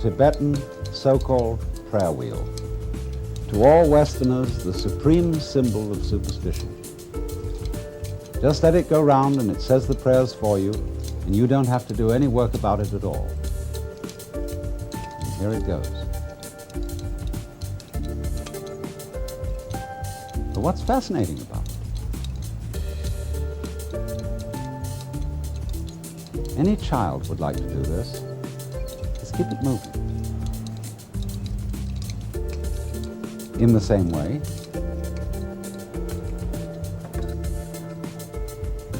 Tibetan so-called prayer wheel. To all Westerners, the supreme symbol of superstition. Just let it go round and it says the prayers for you, and you don't have to do any work about it at all. And here it goes. But what's fascinating about it? Any child would like to do this. Just keep it moving. In the same way,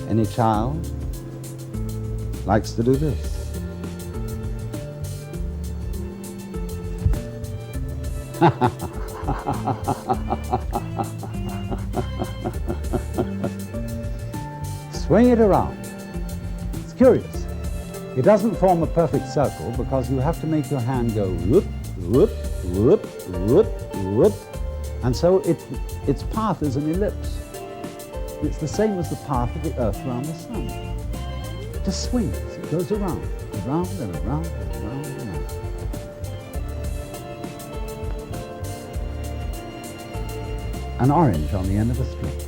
any child likes to do this. Swing it around. It's curious. It doesn't form a perfect circle because you have to make your hand go whoop, whoop, whoop, whoop, whoop. And so its path is an ellipse. It's the same as the path of the Earth around the Sun. It just swings. It goes around, around and around and around and around. An orange on the end of a string.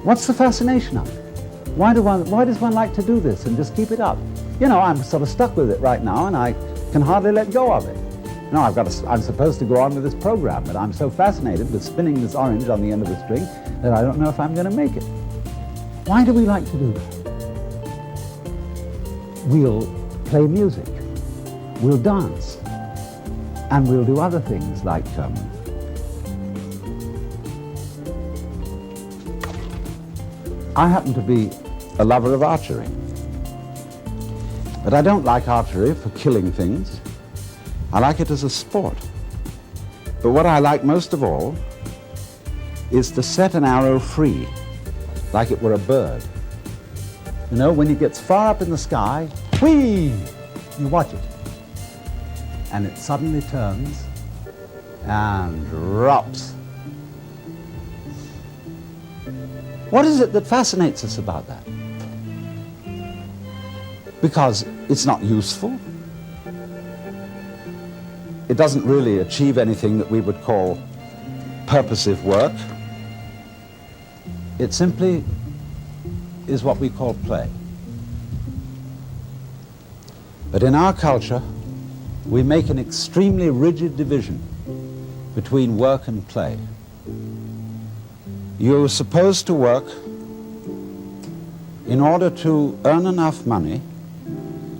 What's the fascination of it? Why does one like to do this and just keep it up? You know, I'm sort of stuck with it right now and I can hardly let go of it. No, I'm supposed to go on with this program, but I'm so fascinated with spinning this orange on the end of the string that I don't know if I'm going to make it. Why do we like to do that? We'll play music, we'll dance, and we'll do other things like I happen to be a lover of archery, but I don't like archery for killing things. I like it as a sport. But what I like most of all is to set an arrow free, like it were a bird. You know, when it gets far up in the sky, whee! You watch it. And it suddenly turns and drops. What is it that fascinates us about that? Because it's not useful. It doesn't really achieve anything that we would call purposive work. It simply is what we call play. But in our culture, we make an extremely rigid division between work and play. You're supposed to work in order to earn enough money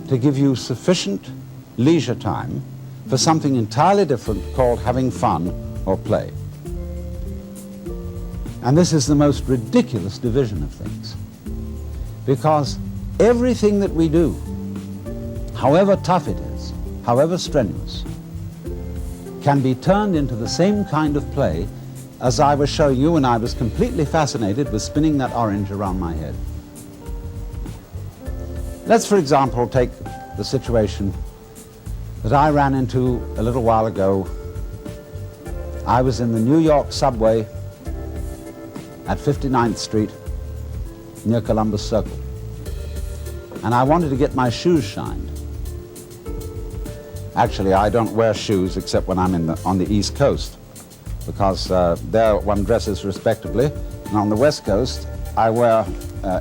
to give you sufficient leisure time for something entirely different called having fun or play. And this is the most ridiculous division of things, because everything that we do, however tough it is, however strenuous, can be turned into the same kind of play as I was showing you when I was completely fascinated with spinning that orange around my head. Let's, for example, take the situation that I ran into a little while ago. I was in the New York subway at 59th Street near Columbus Circle, and I wanted to get my shoes shined. Actually, I don't wear shoes except when I'm on the East Coast, because there one dresses respectably, and on the West Coast I wear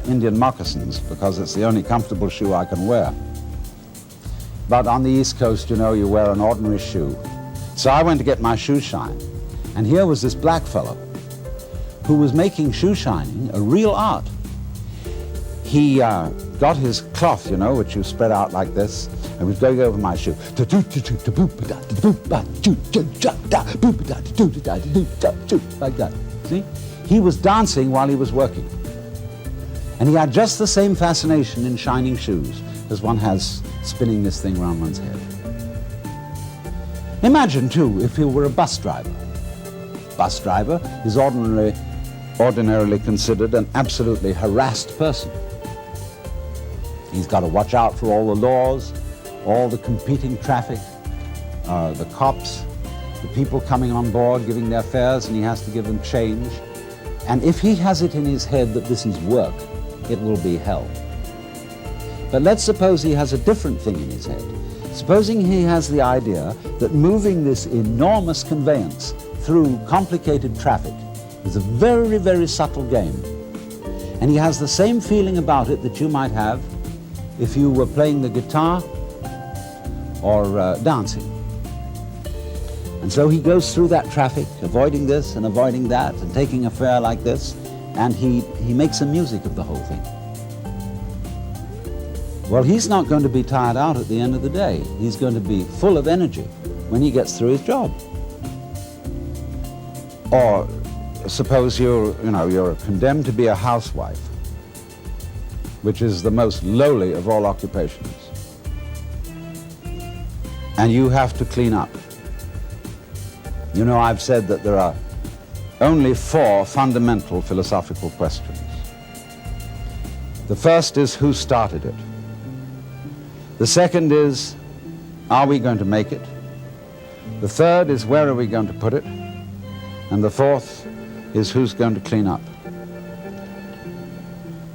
Indian moccasins because it's the only comfortable shoe I can wear. But on the East Coast, you know, you wear an ordinary shoe. So I went to get my shoe shined, and here was this black fellow who was making shoe shining a real art. He got his cloth, you know, which you spread out like this, and was going over my shoe. Like that. See? He was dancing while he was working. And he had just the same fascination in shining shoes as one has spinning this thing around one's head. Imagine, too, if you were a bus driver. Bus driver is ordinarily considered an absolutely harassed person. He's got to watch out for all the laws, all the competing traffic, the cops, the people coming on board giving their fares, and he has to give them change. And if he has it in his head that this is work, it will be hell. But let's suppose he has a different thing in his head. Supposing he has the idea that moving this enormous conveyance through complicated traffic is a very, very subtle game. And he has the same feeling about it that you might have if you were playing the guitar or dancing. And so he goes through that traffic, avoiding this and avoiding that, and taking a fare like this, and he makes the music of the whole thing. Well, he's not going to be tired out at the end of the day. He's going to be full of energy when he gets through his job. Or suppose you're condemned to be a housewife, which is the most lowly of all occupations, and you have to clean up. You know, I've said that there are only 4 fundamental philosophical questions. The first is, who started it? The second is, are we going to make it? The third is, where are we going to put it? And the fourth is, who's going to clean up?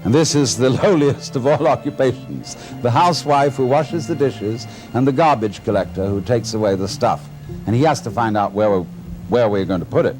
And this is the lowliest of all occupations. The housewife who washes the dishes and the garbage collector who takes away the stuff. And he has to find out where we're going to put it.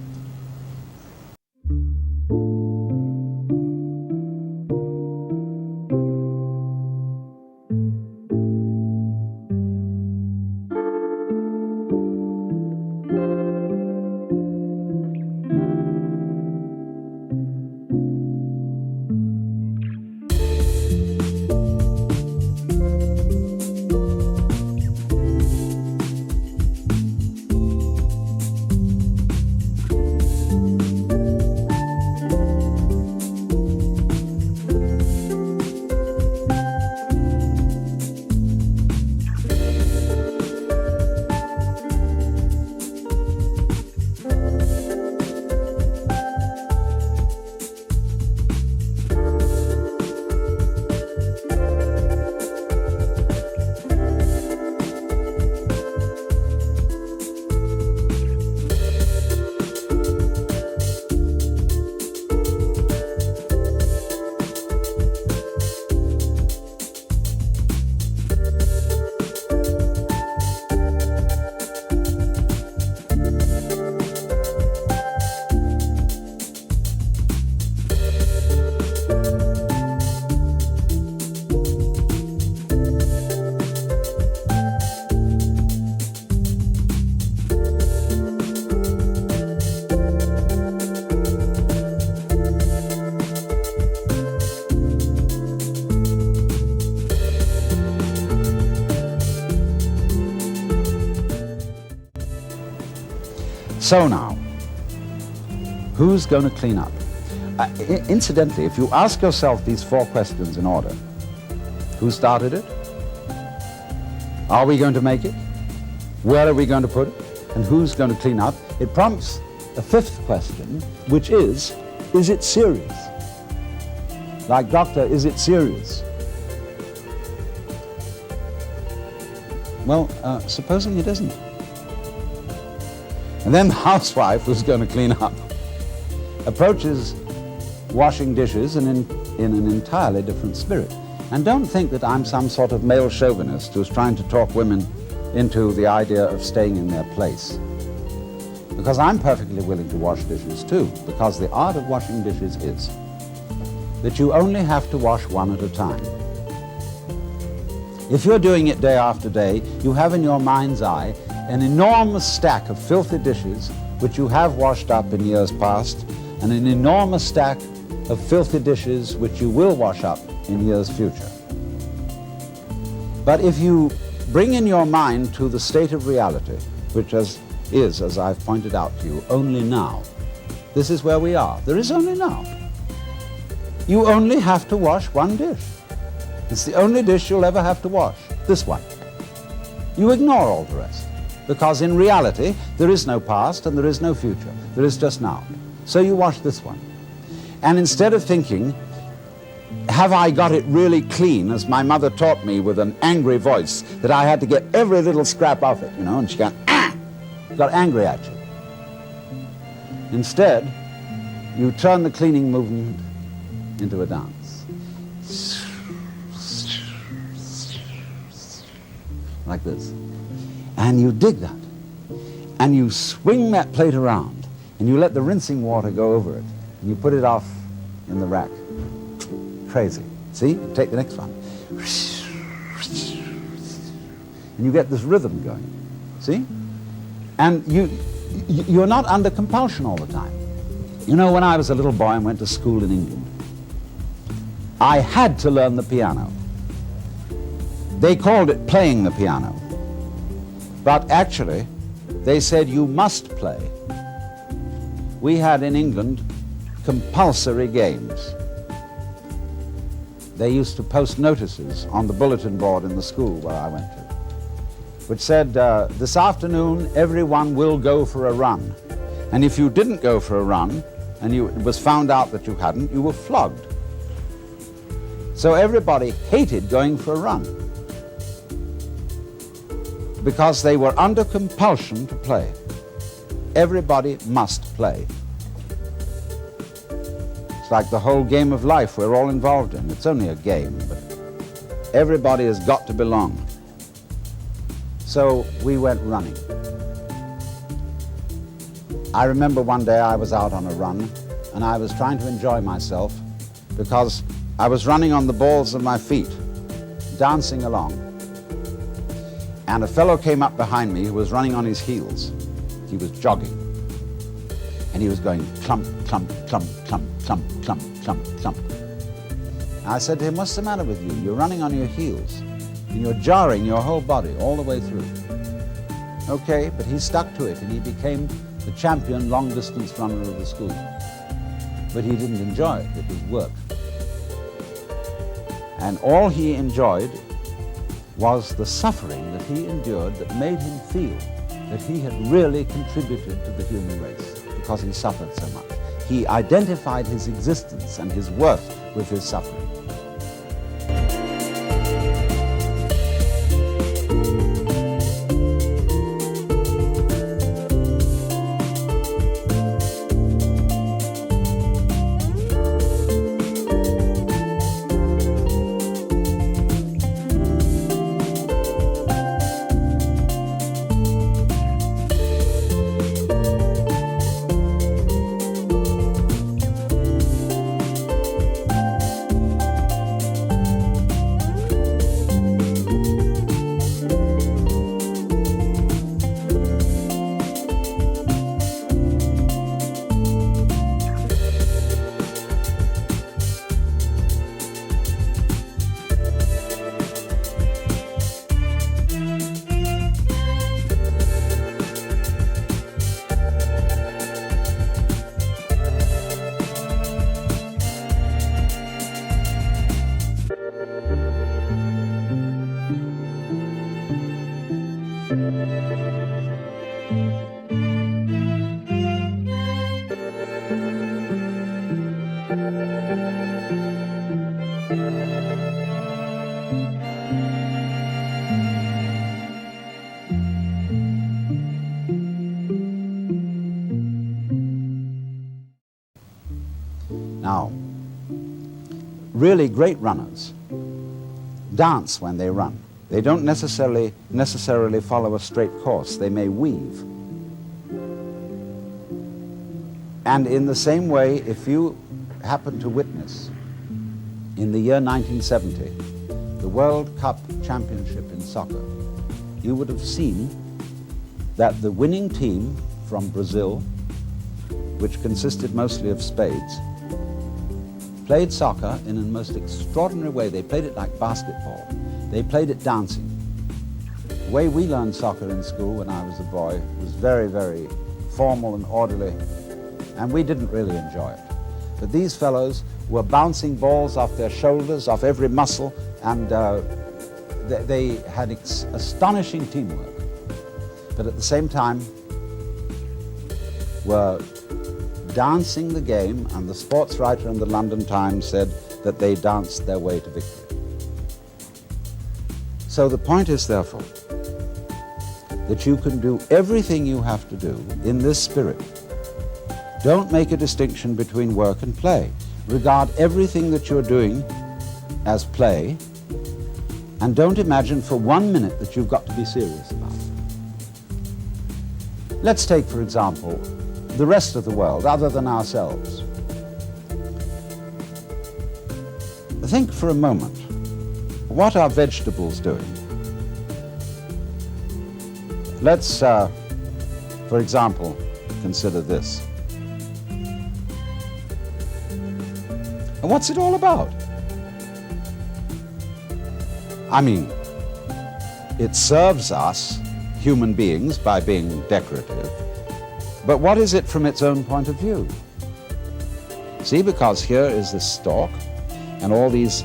So now, who's going to clean up? Incidentally, if you ask yourself these 4 questions in order, who started it? Are we going to make it? Where are we going to put it? And who's going to clean up? It prompts a 5th question, which is it serious? Like, doctor, is it serious? Well, supposing it isn't. And then the housewife who's going to clean up approaches washing dishes in an entirely different spirit. And don't think that I'm some sort of male chauvinist who's trying to talk women into the idea of staying in their place. Because I'm perfectly willing to wash dishes too, because the art of washing dishes is that you only have to wash one at a time. If you're doing it day after day, you have in your mind's eye an enormous stack of filthy dishes which you have washed up in years past, and an enormous stack of filthy dishes which you will wash up in years future. But if you bring in your mind to the state of reality, which is, as I've pointed out to you, only now, this is where we are. There is only now. You only have to wash one dish. It's the only dish you'll ever have to wash, this one. You ignore all the rest, because in reality, there is no past and there is no future. There is just now. So you wash this one. And instead of thinking, have I got it really clean, as my mother taught me with an angry voice, that I had to get every little scrap off it, you know, and she got angry at you. Instead, you turn the cleaning movement into a dance. like this. And you dig that. And you swing that plate around, and you let the rinsing water go over it, and you put it off in the rack. Crazy. See? Take the next one. And you get this rhythm going. See? And you're not under compulsion all the time. You know, when I was a little boy and went to school in England, I had to learn the piano. They called it playing the piano. But actually, they said you must play. We had in England compulsory games. They used to post notices on the bulletin board in the school where I went to, which said, this afternoon everyone will go for a run. And if you didn't go for a run, and it was found out that you hadn't, you were flogged. So everybody hated going for a run, because they were under compulsion to play. Everybody must play. It's like the whole game of life we're all involved in. It's only a game, but everybody has got to belong. So we went running. I remember one day I was out on a run, and I was trying to enjoy myself because I was running on the balls of my feet, dancing along. And a fellow came up behind me who was running on his heels. He was jogging. And he was going clump, clump, clump, clump, clump, clump, clump, clump. And I said to him, what's the matter with you? You're running on your heels, and you're jarring your whole body all the way through. Okay, but he stuck to it, and he became the champion long-distance runner of the school. But he didn't enjoy it. It was work. And all he enjoyed was the suffering that he endured that made him feel that he had really contributed to the human race, because he suffered so much. He identified his existence and his worth with his suffering. Now, really great runners dance when they run. They don't necessarily follow a straight course. They may weave. And in the same way, if you happen to witness in the year 1970 the World Cup Championship in soccer, you would have seen that the winning team from Brazil, which consisted mostly of spades, played soccer in a most extraordinary way. They played it like basketball. They played it dancing. The way we learned soccer in school when I was a boy was very, very formal and orderly, and we didn't really enjoy it. But these fellows were bouncing balls off their shoulders, off every muscle, and they had astonishing teamwork. But at the same time were dancing the game, and the sports writer in the London Times said that they danced their way to victory. So the point is, therefore, that you can do everything you have to do in this spirit. Don't make a distinction between work and play. Regard everything that you're doing as play, And don't imagine for 1 minute that you've got to be serious about it. Let's take, for example, the rest of the world other than ourselves. Think for a moment, what are vegetables doing? Let's, for example, consider this. And what's it all about? I mean, it serves us, human beings, by being decorative, but what is it from its own point of view? See, because here is this stalk, and all these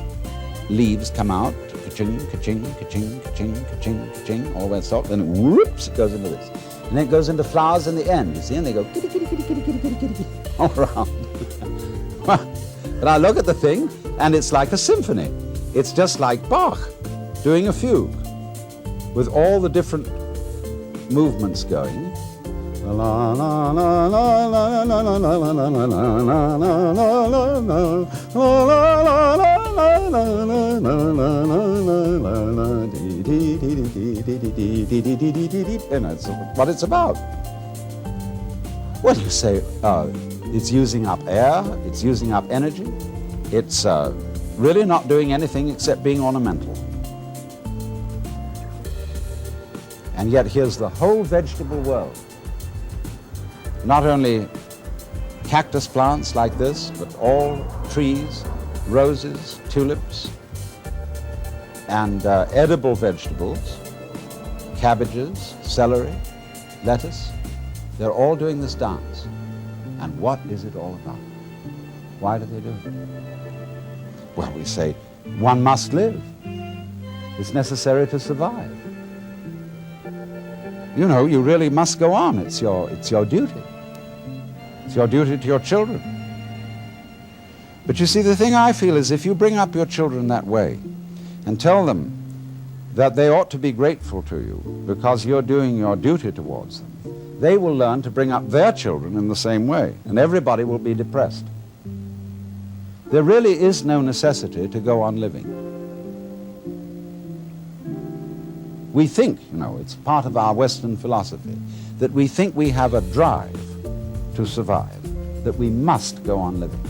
leaves come out, ka-ching, ka-ching, ka-ching, ka-ching, ka-ching, ka-ching, all that stalk, then whoops, it goes into this. And then it goes into flowers in the end, you see, and they go kitty, kitty, kitty, kitty, kitty, kitty, kitty, kitty, all around. But I look at the thing, and it's like a symphony. It's just like Bach doing a fugue, with all the different movements going. La la la la la la la la la la la, and that's what it's about. Well, you say, it's using up air, it's using up energy, it's really not doing anything except being ornamental. And yet here's the whole vegetable world. Not only cactus plants like this, but all trees, roses, tulips, and edible vegetables, cabbages, celery, lettuce. They're all doing this dance. And what is it all about? Why do they do it? Well, we say, one must live. It's necessary to survive. You know, you really must go on. It's your duty. It's your duty to your children. But you see, the thing I feel is if you bring up your children that way and tell them that they ought to be grateful to you because you're doing your duty towards them, they will learn to bring up their children in the same way, and everybody will be depressed. There really is no necessity to go on living. We think, you know, it's part of our Western philosophy, that we think we have a drive to survive, that we must go on living.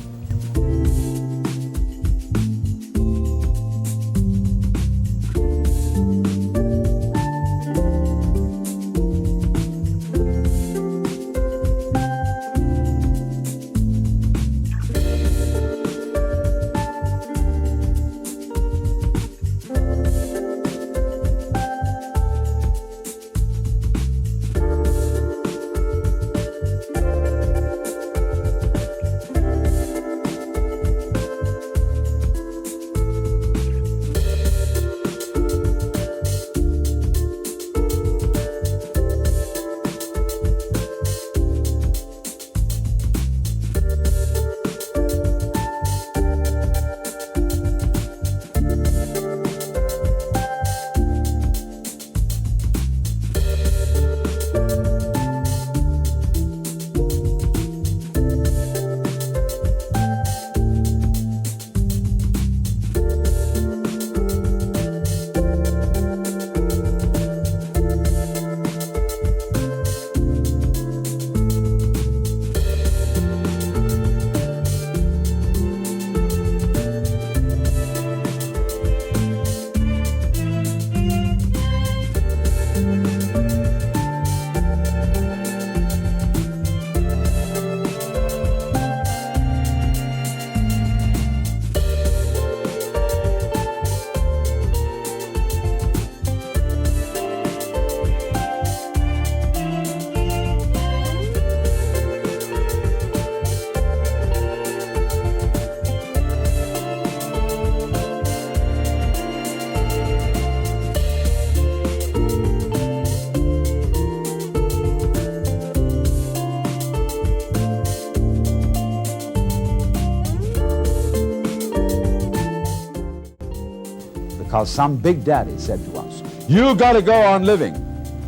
Because some big daddy said to us, you got to go on living,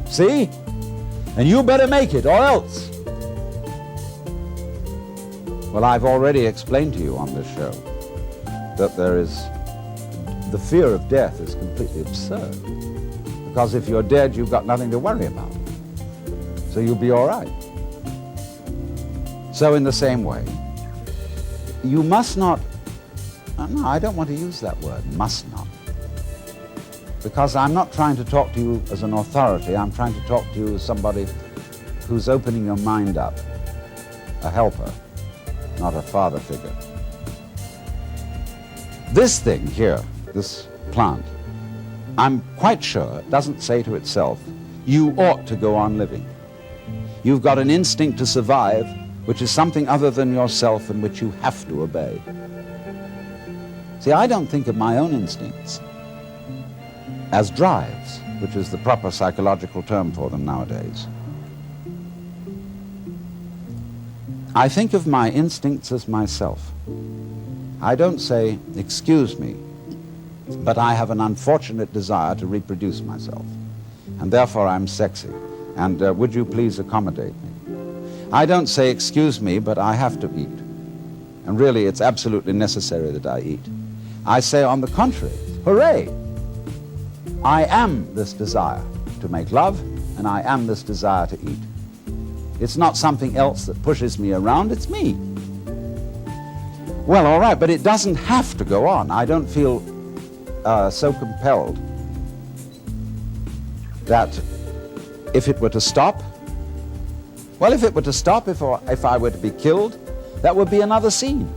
see? And you better make it or else. Well, I've already explained to you on this show that there is the fear of death is completely absurd. Because if you're dead, you've got nothing to worry about. So you'll be all right. So in the same way, you must not, no, I don't want to use that word, must not. Because I'm not trying to talk to you as an authority, I'm trying to talk to you as somebody who's opening your mind up, a helper, not a father figure. This thing here, this plant, I'm quite sure it doesn't say to itself, you ought to go on living. You've got an instinct to survive, which is something other than yourself and which you have to obey. See, I don't think of my own instincts as drives, which is the proper psychological term for them nowadays. I think of my instincts as myself. I don't say, excuse me, but I have an unfortunate desire to reproduce myself, and therefore I'm sexy, and would you please accommodate me? I don't say, excuse me, but I have to eat, and really it's absolutely necessary that I eat. I say, on the contrary, hooray! I am this desire to make love, and I am this desire to eat. It's not something else that pushes me around, it's me. Well, all right, but it doesn't have to go on. I don't feel so compelled that if it were to stop, well, if it were to stop, if I were to be killed, that would be another scene.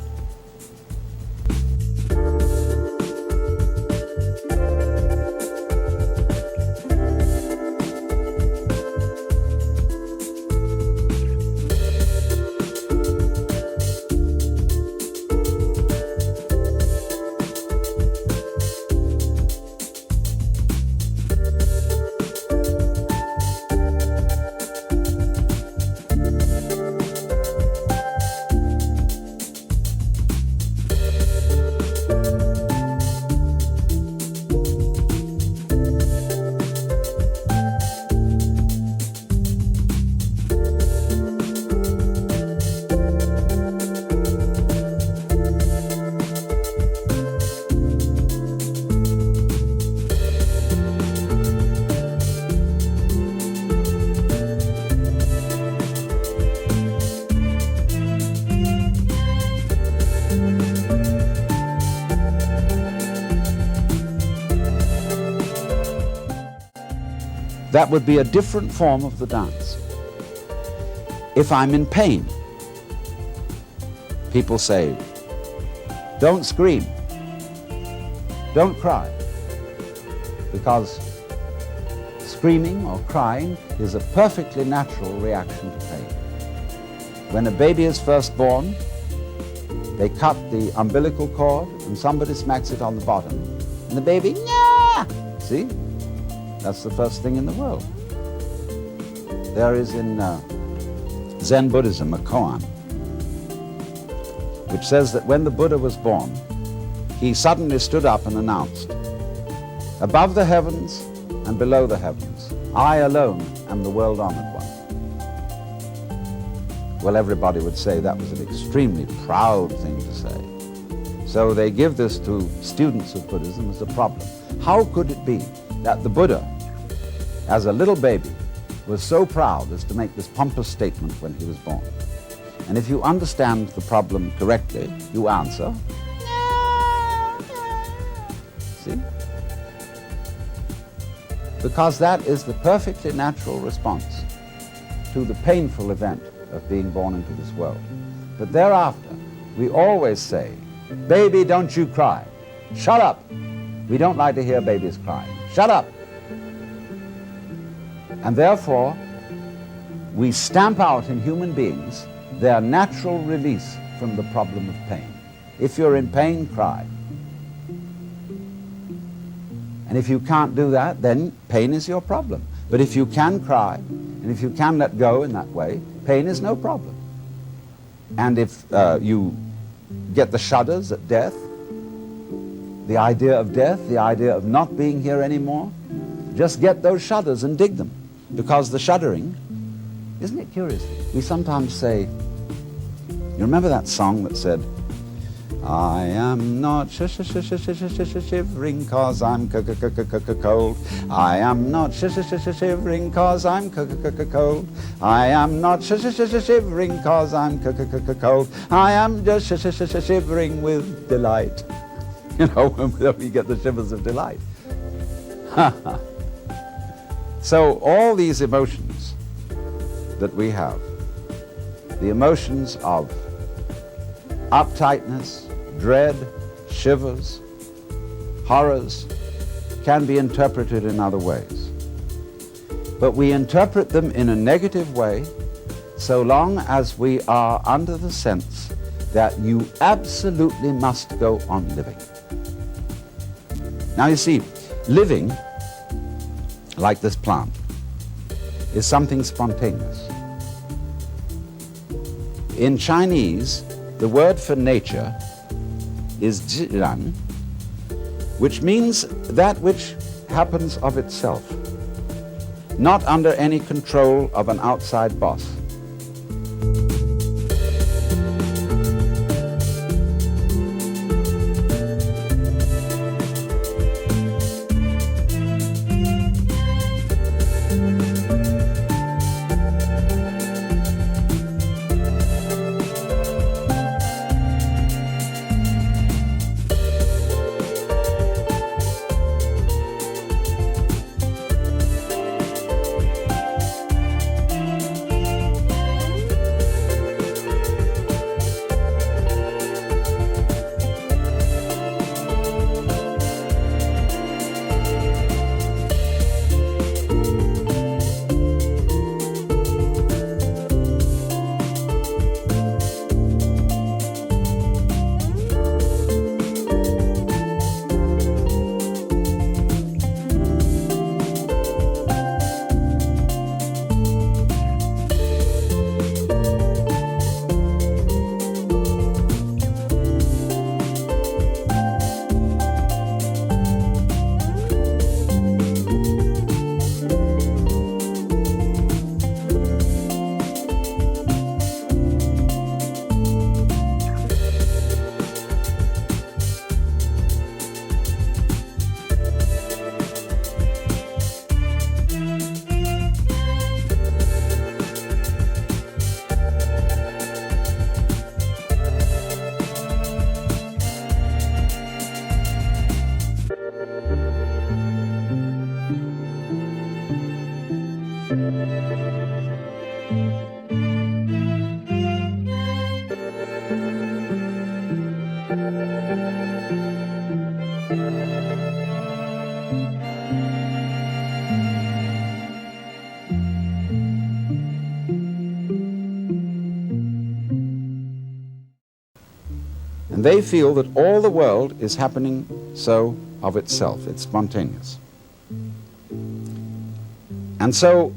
That would be a different form of the dance. If I'm in pain, people say, don't scream, don't cry, because screaming or crying is a perfectly natural reaction to pain. When a baby is first born, they cut the umbilical cord and somebody smacks it on the bottom, and the baby, yeah! See? That's the first thing in the world. There is in Zen Buddhism a koan, which says that when the Buddha was born, he suddenly stood up and announced, above the heavens and below the heavens, I alone am the world-honored one. Well, everybody would say that was an extremely proud thing to say. So they give this to students of Buddhism as a problem. How could it be that the Buddha, as a little baby, was so proud as to make this pompous statement when he was born? And if you understand the problem correctly, you answer, see? Because that is the perfectly natural response to the painful event of being born into this world. But thereafter, we always say, baby, don't you cry. Shut up. We don't like to hear babies crying. Shut up. And therefore, we stamp out in human beings their natural release from the problem of pain. If you're in pain, cry. And if you can't do that, then pain is your problem. But if you can cry, and if you can let go in that way, pain is no problem. And if you get the shudders at death, the idea of death, the idea of not being here anymore, just get those shudders and dig them. Because the shuddering, isn't it curious? We sometimes say, you remember that song that said, I am not shivering 'cause I'm cold. I am not shivering 'cause I'm cold. I am not shivering 'cause I'm cold. I am just shivering with delight. You know, when we get the shivers of delight. So all these emotions that we have, the emotions of uptightness, dread, shivers, horrors, can be interpreted in other ways. But we interpret them in a negative way so long as we are under the sense that you absolutely must go on living. Now you see, living, like this plant, is something spontaneous. In Chinese, the word for nature is zhiran, which means that which happens of itself, not under any control of an outside boss. And they feel that all the world is happening so of itself. It's spontaneous. And so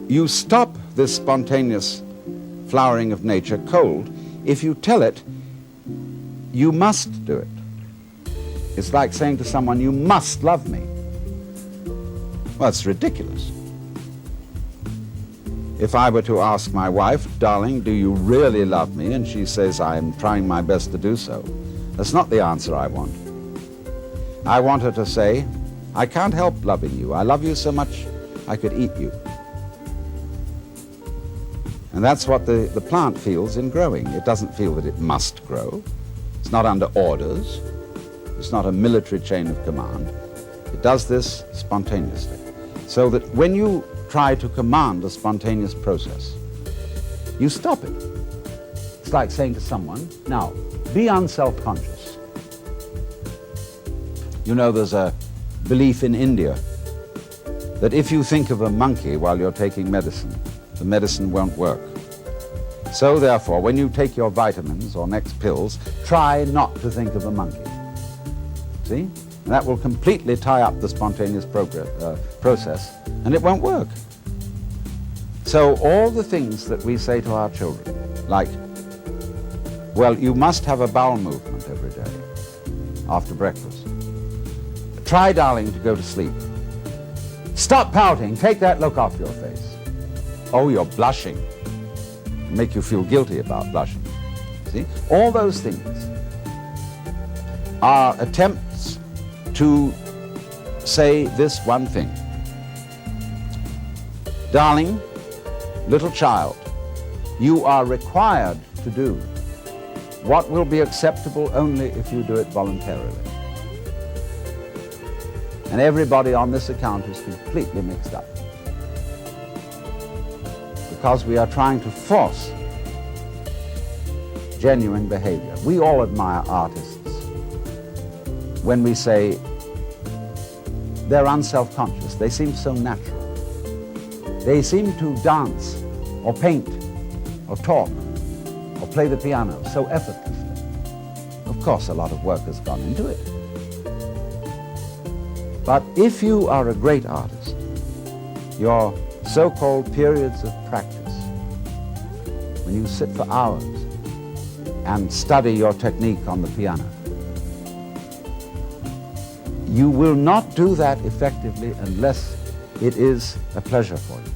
you stop this spontaneous flowering of nature cold if you tell it you must do it. It's like saying to someone, you must love me. Well, it's ridiculous. If I were to ask my wife, darling, do you really love me? And she says, I'm trying my best to do so. That's not the answer I want. I want her to say, I can't help loving you. I love you so much I could eat you. And that's what the plant feels in growing. It doesn't feel that it must grow. It's not under orders. It's not a military chain of command. It does this spontaneously. So that when you try to command a spontaneous process, you stop it. It's like saying to someone, now, be unself-conscious. You know, there's a belief in India that if you think of a monkey while you're taking medicine, the medicine won't work. So therefore, when you take your vitamins or next pills, try not to think of a monkey. See? And that will completely tie up the spontaneous process, and it won't work. So all the things that we say to our children, like, well, you must have a bowel movement every day after breakfast. Try, darling, to go to sleep. Stop pouting. Take that look off your face. Oh, you're blushing. Make you feel guilty about blushing. See, all those things are attempts to say this one thing. Darling, little child, you are required to do what will be acceptable only if you do it voluntarily. And everybody on this account is completely mixed up, because we are trying to force genuine behavior. We all admire artists when we say they're unself-conscious. They seem so natural. They seem to dance or paint or talk or play the piano so effortlessly. Of course, a lot of work has gone into it. But if you are a great artist, your so-called periods of practice, when you sit for hours and study your technique on the piano, you will not do that effectively unless it is a pleasure for you.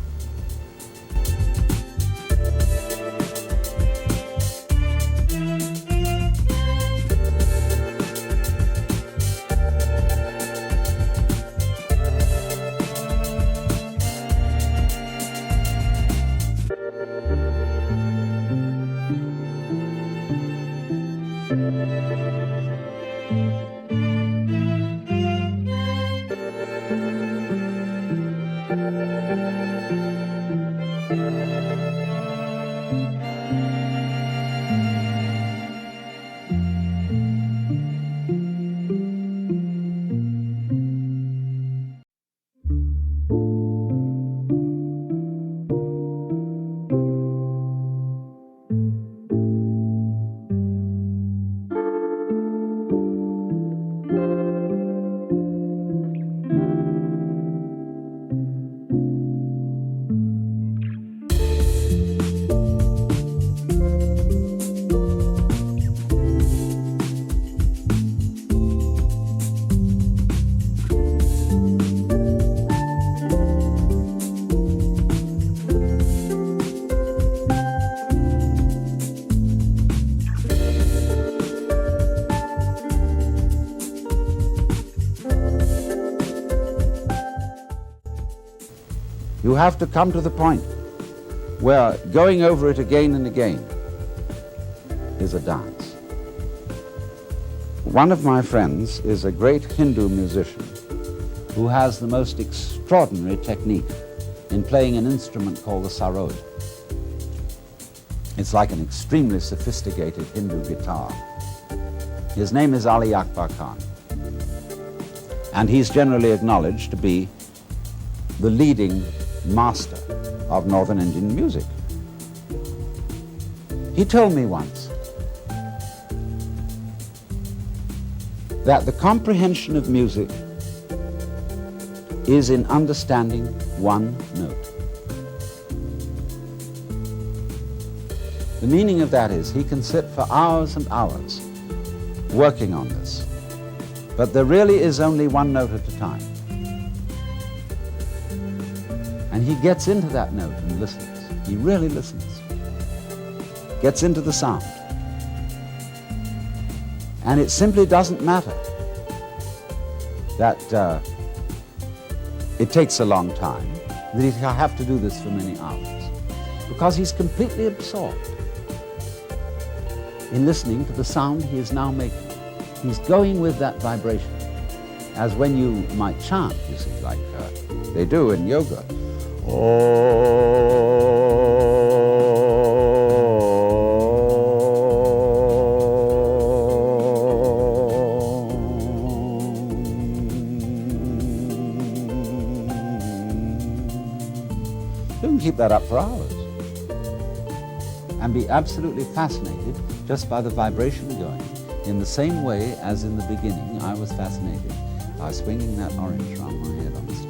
You have to come to the point where going over it again and again is a dance. One of my friends is a great Hindu musician who has the most extraordinary technique in playing an instrument called the sarod. It's like an extremely sophisticated Hindu guitar. His name is Ali Akbar Khan, and he's generally acknowledged to be the leading master of Northern Indian music. He told me once that the comprehension of music is in understanding one note. The meaning of that is he can sit for hours and hours working on this, but there really is only one note at a time. And he gets into that note and listens. He really listens. Gets into the sound. And it simply doesn't matter that it takes a long time, that he'll have to do this for many hours, because he's completely absorbed in listening to the sound he is now making. He's going with that vibration, as when you might chant, you see, like they do in yoga. You can keep that up for hours and be absolutely fascinated just by the vibration going, in the same way as in the beginning I was fascinated by swinging that orange around my head on the string.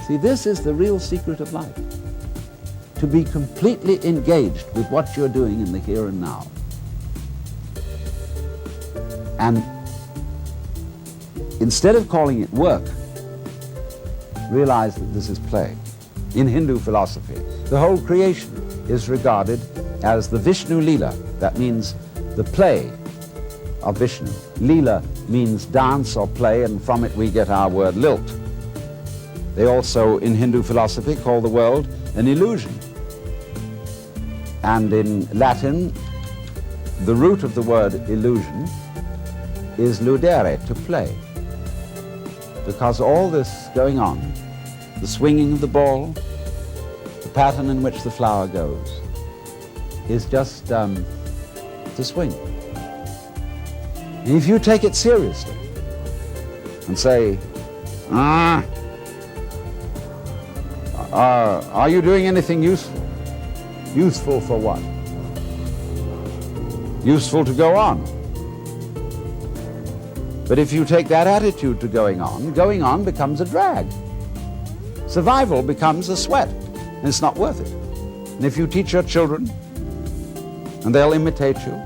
See, this is the real secret of life. To be completely engaged with what you're doing in the here and now. And instead of calling it work, realize that this is play. In Hindu philosophy, the whole creation is regarded as the Vishnu Leela. That means the play of Vishnu. Leela means dance or play, and from it we get our word lilt. They also, in Hindu philosophy, call the world an illusion. And in Latin, the root of the word illusion is ludere, to play. Because all this going on, the swinging of the ball, the pattern in which the flower goes, is just to swing. And if you take it seriously and say, are you doing anything useful? Useful for what? Useful to go on. But if you take that attitude to going on becomes a drag. Survival becomes a sweat, and it's not worth it. And if you teach your children, and they'll imitate you,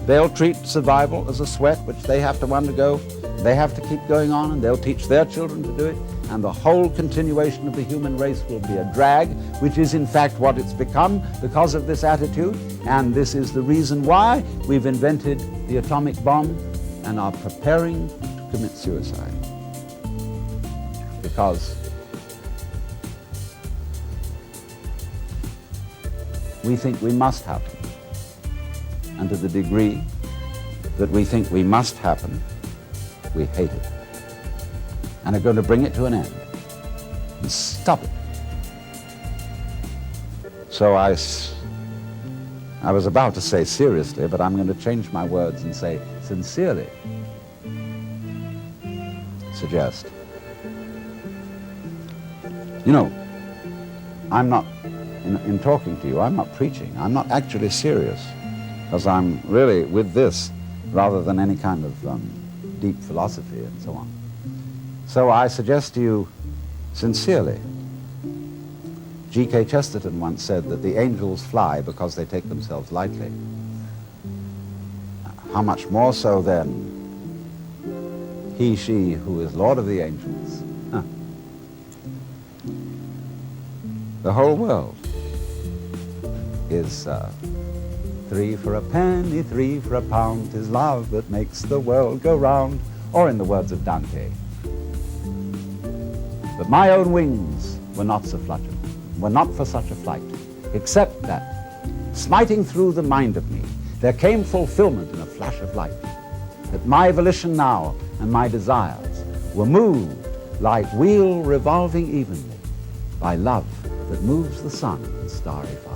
they'll treat survival as a sweat which they have to undergo, they have to keep going on, and they'll teach their children to do it, and the whole continuation of the human race will be a drag, which is in fact what it's become because of this attitude. And this is the reason why we've invented the atomic bomb and are preparing to commit suicide. Because we think we must happen. And to the degree that we think we must happen, we hate it. And are going to bring it to an end and stop it. So I was about to say seriously, but I'm going to change my words and say sincerely suggest. You know, I'm not, in talking to you, I'm not preaching. I'm not actually serious, because I'm really with this rather than any kind of deep philosophy and so on. So I suggest to you sincerely. G.K. Chesterton once said that the angels fly because they take themselves lightly. How much more so then he, she who is Lord of the angels? Huh. The whole world is 3 for a penny, 3 for a pound, 'tis love that makes the world go round, or in the words of Dante. But my own wings were not so fluttered, were not for such a flight, except that, smiting through the mind of me, there came fulfillment in a flash of light, that my volition now and my desires were moved like wheel revolving evenly by love that moves the sun in starry fire.